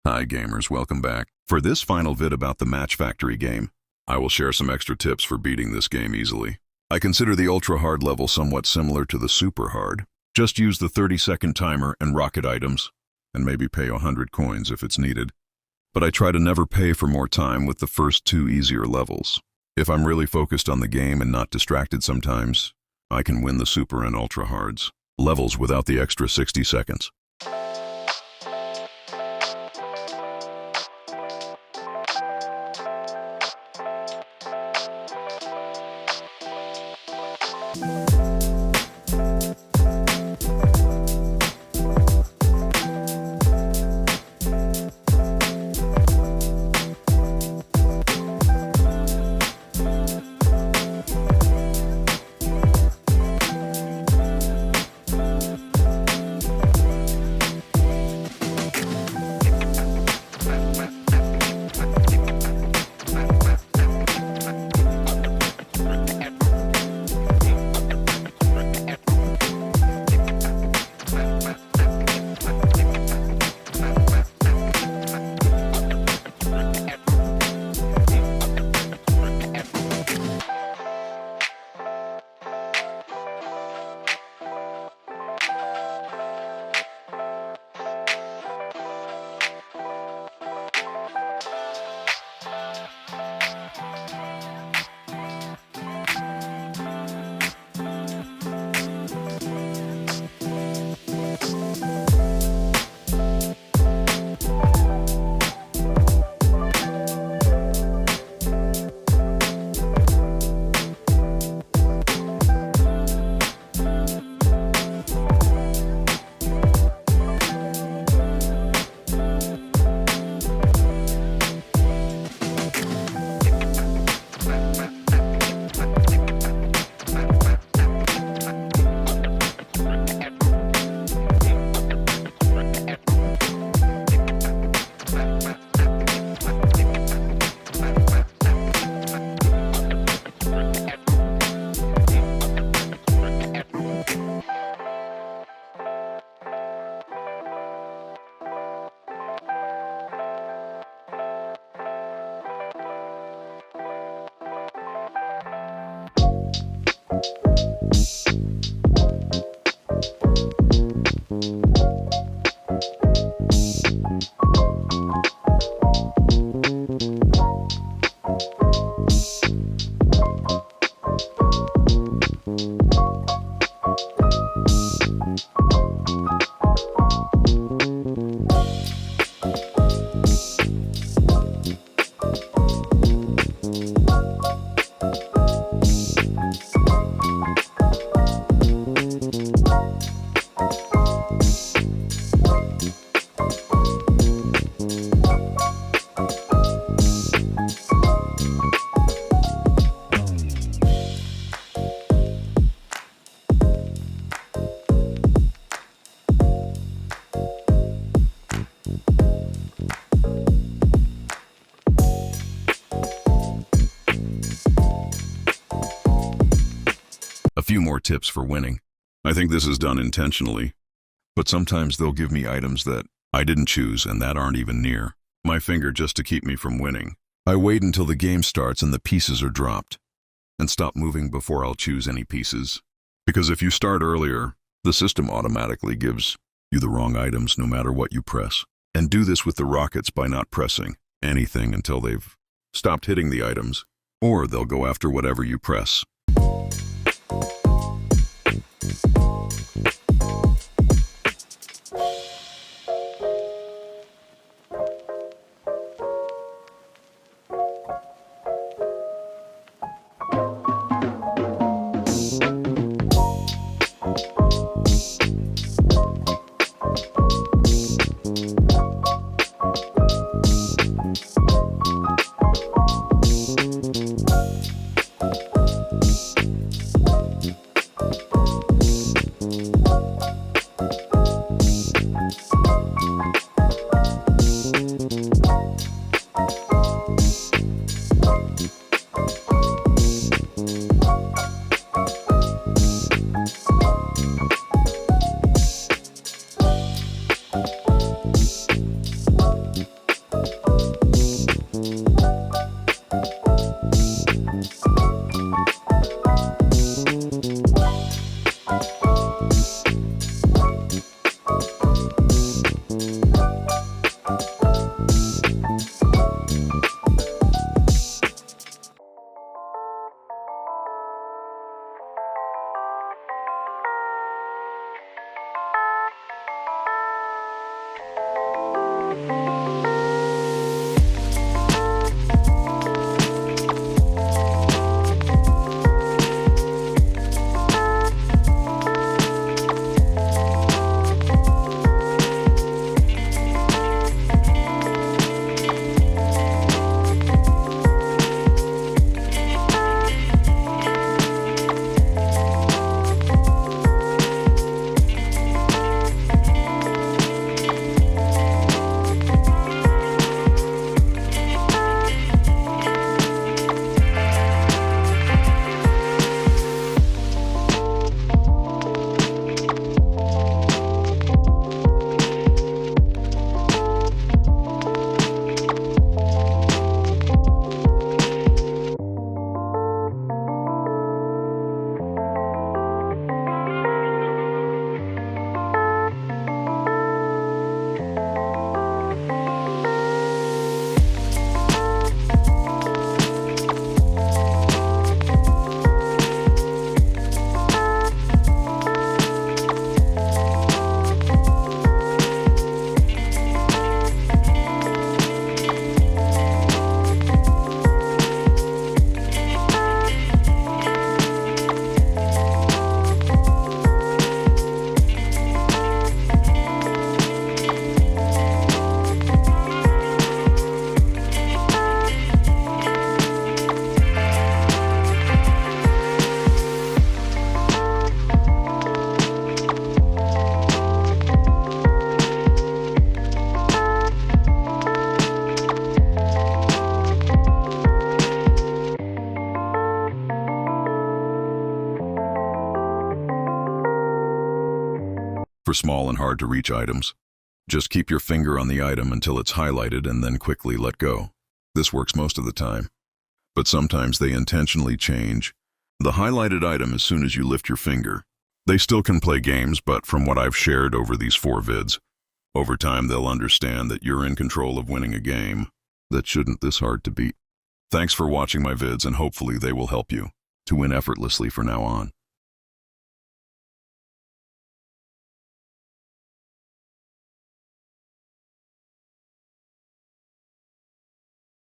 Hi gamers, welcome back. For this final vid about the Match Factory game, I will share some extra tips for beating this game easily. I consider the ultra hard level somewhat similar to the super hard. Just use the 30-second timer and rocket items, and maybe pay 100 coins if it's needed. But I try to never pay for more time with the first two easier levels. If I'm really focused on the game and not distracted sometimes, I can win the super and ultra hards levels without the extra 60 seconds. A few more tips for winning. I think this is done intentionally, but sometimes they'll give me items that I didn't choose and that aren't even near my finger just to keep me from winning. I wait until the game starts and the pieces are dropped, and stop moving before I'll choose any pieces. Because if you start earlier, the system automatically gives you the wrong items no matter what you press. And do this with the rockets by not pressing anything until they've stopped hitting the items, or they'll go after whatever you press. For small and hard-to-reach items, just keep your finger on the item until it's highlighted and then quickly let go. This works most of the time, but sometimes they intentionally change the highlighted item as soon as you lift your finger. They still can play games, but from what I've shared over these 4 vids, over time they'll understand that you're in control of winning a game that shouldn't this hard to beat. Thanks for watching my vids, and hopefully they will help you to win effortlessly from now on.